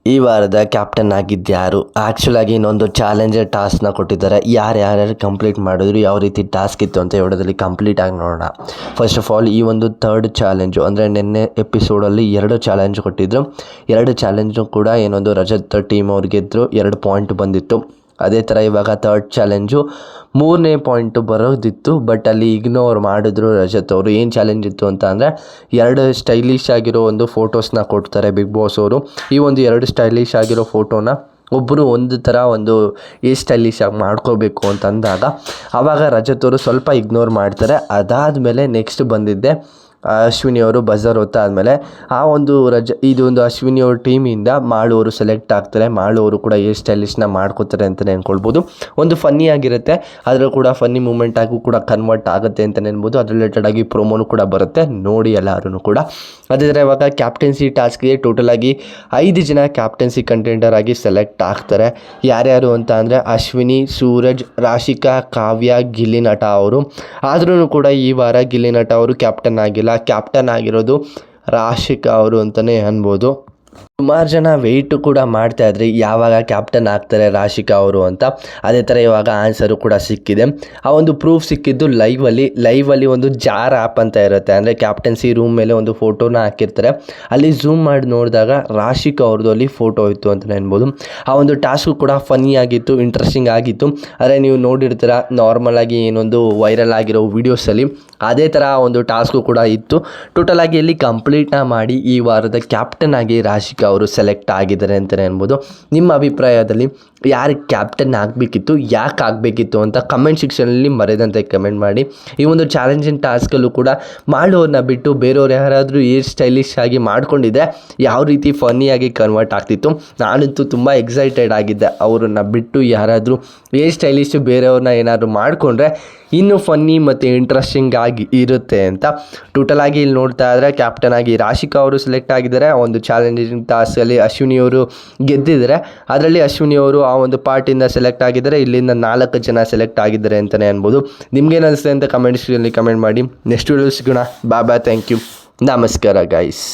ಈ ವಾರದ ಕ್ಯಾಪ್ಟನ್ ಆಗಿದ್ಯಾರು? ಆ್ಯಕ್ಚುಲಾಗಿ ಇನ್ನೊಂದು ಚಾಲೆಂಜರ್ ಟಾಸ್ಕ್ನ ಕೊಟ್ಟಿದ್ದಾರೆ. ಯಾರ್ಯಾರು ಕಂಪ್ಲೀಟ್ ಮಾಡಿದ್ರು, ಯಾವ ರೀತಿ ಟಾಸ್ಕ್ ಇತ್ತು ಅಂತ ವಿಡಿಯೋದಲ್ಲಿ ಕಂಪ್ಲೀಟಾಗಿ ನೋಡೋಣ. ಫಸ್ಟ್ ಆಫ್ ಆಲ್, ಈ ಒಂದು ಥರ್ಡ್ ಚಾಲೆಂಜು ಅಂದರೆ ನಿನ್ನೆ ಎಪಿಸೋಡಲ್ಲಿ 2 ಚಾಲೆಂಜ್ ಕೊಟ್ಟಿದ್ದರು. 2 ಚಾಲೆಂಜು ಕೂಡ ಏನೊಂದು ರಜತ್ ಟೀಮ್ ಅವ್ರು ಗೆದ್ದರು, 2 ಪಾಯಿಂಟ್ ಬಂದಿತ್ತು. ಅದೇ ಥರ ಇವಾಗ ಥರ್ಡ್ ಚಾಲೆಂಜು 3ನೇ ಪಾಯಿಂಟು ಬರೋದಿತ್ತು, ಬಟ್ ಅಲ್ಲಿ ಇಗ್ನೋರ್ ಮಾಡಿದ್ರು ರಜತ್ ಅವರು. ಏನು ಚಾಲೆಂಜ್ ಇತ್ತು ಅಂತ ಅಂದರೆ 2 ಸ್ಟೈಲಿಶ್ ಆಗಿರೋ ಒಂದು ಫೋಟೋಸ್ನ ಕೊಡ್ತಾರೆ ಬಿಗ್ ಬಾಸ್ ಅವರು. ಈ ಒಂದು 2 ಸ್ಟೈಲಿಶ್ ಆಗಿರೋ ಫೋಟೋನ ಒಬ್ಬರು ಒಂದು ಥರ ಒಂದು ಸ್ಟೈಲಿಶ್ ಆಗಿ ಮಾಡ್ಕೋಬೇಕು ಅಂತಂದಾಗ ಆವಾಗ ರಜತ್ ಅವರು ಸ್ವಲ್ಪ ಇಗ್ನೋರ್ ಮಾಡ್ತಾರೆ. ಅದಾದಮೇಲೆ ನೆಕ್ಸ್ಟ್ ಬಂದಿದ್ದೆ ಅಶ್ವಿನಿ ಅವರು ಬಜರ್ ಹೊತ್ತಾದಮೇಲೆ ಆ ಒಂದು ಇದೊಂದು ಅಶ್ವಿನಿ ಅವ್ರ ಟೀಮಿಂದ ಮಾಳು ಅವರು ಸೆಲೆಕ್ಟ್ ಆಗ್ತಾರೆ. ಮಾಳು ಅವರು ಕೂಡ ಸ್ಟೈಲಿಶ್ನ ಮಾಡ್ಕೋತಾರೆ ಅಂತಲೇ ಅಂದ್ಕೊಳ್ಬೋದು. ಒಂದು ಫನ್ನಿ ಆಗಿರುತ್ತೆ, ಅದರಲ್ಲೂ ಕೂಡ ಫನ್ನಿ ಮೂಮೆಂಟ್ ಆಗೂ ಕೂಡ ಕನ್ವರ್ಟ್ ಆಗುತ್ತೆ ಅಂತಲೇ ಅನ್ಬೋದು. ಅದ್ರ ರಿಲೇಟೆಡಾಗಿ ಪ್ರೋಮೋನು ಕೂಡ ಬರುತ್ತೆ, ನೋಡಿ ಎಲ್ಲರೂ ಕೂಡ. ಅದೇ ಥರ ಇವಾಗ ಕ್ಯಾಪ್ಟನ್ಸಿ ಟಾಸ್ಕ್ಗೆ ಟೋಟಲಾಗಿ 5 ಜನ ಕ್ಯಾಪ್ಟನ್ಸಿ ಕಂಟೆಂಡರ್ ಆಗಿ ಸೆಲೆಕ್ಟ್ ಆಗ್ತಾರೆ. ಯಾರ್ಯಾರು ಅಂತ ಅಂದರೆ ಅಶ್ವಿನಿ, ಸೂರಜ್, ರಾಶಿಕಾ, ಕಾವ್ಯ, ಗಿಲ್ಲಿ ನಟ ಅವರು. ಆದ್ರೂ ಕೂಡ ಈ ವಾರ ಗಿಲ್ಲಿ ನಟ ಅವರು ಕ್ಯಾಪ್ಟನ್ ಆಗಿಲ್ಲ. ಕ್ಯಾಪ್ಟನ್ ಆಗಿರೋದು ರಾಶಿಕಾ ಅವರು ಅಂತಲೇ ಅನ್ಬೋದು. ಸುಮಾರು ಜನ ವೆಯ್ಟು ಕೂಡ ಮಾಡ್ತಾಯಿದ್ರಿ ಯಾವಾಗ ಕ್ಯಾಪ್ಟನ್ ಆಗ್ತಾರೆ ರಾಶಿಕಾ ಅವರು ಅಂತ. ಅದೇ ಥರ ಇವಾಗ ಆನ್ಸರು ಕೂಡ ಸಿಕ್ಕಿದೆ. ಆ ಒಂದು ಪ್ರೂಫ್ ಸಿಕ್ಕಿದ್ದು ಲೈವಲ್ಲಿ ಒಂದು ಜಾರ್ ಆ್ಯಪ್ ಅಂತ ಇರುತ್ತೆ. ಅಂದರೆ ಕ್ಯಾಪ್ಟನ್ಸಿ ರೂಮ್ ಮೇಲೆ ಒಂದು ಫೋಟೋನ ಹಾಕಿರ್ತಾರೆ. ಅಲ್ಲಿ ಝೂಮ್ ಮಾಡಿ ನೋಡಿದಾಗ ರಾಶಿಕಾ ಅವ್ರದ್ದು ಅಲ್ಲಿ ಫೋಟೋ ಇತ್ತು ಅಂತಲೇ ಅನ್ಬೋದು. ಆ ಒಂದು ಟಾಸ್ಕು ಕೂಡ ಫನ್ನಿ ಆಗಿತ್ತು, ಇಂಟ್ರೆಸ್ಟಿಂಗ್ ಆಗಿತ್ತು. ಆದರೆ ನೀವು ನೋಡಿರ್ತೀರ ನಾರ್ಮಲಾಗಿ ಏನೊಂದು ವೈರಲ್ ಆಗಿರೋ ವೀಡಿಯೋಸಲ್ಲಿ ಅದೇ ಥರ ಒಂದು ಟಾಸ್ಕು ಕೂಡ ಇತ್ತು. ಟೋಟಲಾಗಿ ಇಲ್ಲಿ ಕಂಪ್ಲೀಟ್ನ ಮಾಡಿ ಈ ವಾರದ ಕ್ಯಾಪ್ಟನ್ ಆಗಿ ರಾಶಿಕಾ ಅವರು ಸೆಲೆಕ್ಟ್ ಆಗಿದ್ದಾರೆ ಅಂತಲೇ ಅನ್ಬೋದು. ನಿಮ್ಮ ಅಭಿಪ್ರಾಯದಲ್ಲಿ ಯಾರು ಕ್ಯಾಪ್ಟನ್ ಆಗಬೇಕಿತ್ತು, ಯಾಕೆ ಆಗಬೇಕಿತ್ತು ಅಂತ ಕಮೆಂಟ್ ಸೆಕ್ಷನಲ್ಲಿ ಮರೆಯದಂತೆ ಕಮೆಂಟ್ ಮಾಡಿ. ಈ ಒಂದು ಚಾಲೆಂಜಿಂಗ್ ಟಾಸ್ಕಲ್ಲೂ ಕೂಡ ಮಾಡೋರನ್ನ ಬಿಟ್ಟು ಬೇರೆಯವ್ರು ಯಾರಾದರೂ ಸ್ಟೈಲಿಶ್ ಆಗಿ ಮಾಡ್ಕೊಂಡಿದ್ದರೆ ಯಾವ ರೀತಿ ಫನ್ನಿಯಾಗಿ ಕನ್ವರ್ಟ್ ಆಗ್ತಿತ್ತು. ನಾನಂತೂ ತುಂಬ ಎಕ್ಸೈಟೆಡ್ ಆಗಿದ್ದೆ. ಅವರನ್ನು ಬಿಟ್ಟು ಯಾರಾದರೂ ಸ್ಟೈಲಿಶ್ ಬೇರೆಯವ್ರನ್ನ ಏನಾದರೂ ಮಾಡಿಕೊಂಡ್ರೆ ಇನ್ನೂ ಫನ್ನಿ ಮತ್ತು ಇಂಟ್ರೆಸ್ಟಿಂಗ್ ಆಗಿ ಇರುತ್ತೆ ಅಂತ. ಟೋಟಲಾಗಿ ಇಲ್ಲಿ ನೋಡ್ತಾ ಇದ್ದರೆ ಕ್ಯಾಪ್ಟನ್ ಆಗಿ ರಾಶಿಕಾ ಅವರು ಸೆಲೆಕ್ಟ್ ಆಗಿದ್ದಾರೆ. ಆ ಒಂದು ಚಾಲೆಂಜಿಂಗ್ ಟಾಸ್ಕಲ್ಲಿ ಅಶ್ವಿನಿಯವರು ಗೆದ್ದಿದ್ದಾರೆ. ಅದರಲ್ಲಿ ಅಶ್ವಿನಿಯವರು ಆ ಒಂದು ಪಾರ್ಟಿಂದ ಸೆಲೆಕ್ಟ್ ಆಗಿದ್ದಾರೆ. ಇಲ್ಲಿಂದ 4 ಜನ ಸೆಲೆಕ್ಟ್ ಆಗಿದ್ದಾರೆ ಅಂತಲೇ ಅನ್ಬೋದು. ನಿಮ್ಗೇನು ಅನಿಸುತ್ತೆ ಅಂತ ಕಮೆಂಟ್ ಮಾಡಿ. ನೆಕ್ಸ್ಟ್ ವಿಡಿಯೋ ಸಿಗೋಣ. ಬಾಯ್, ಥ್ಯಾಂಕ್ ಯು, ನಮಸ್ಕಾರ ಗೈಸ್.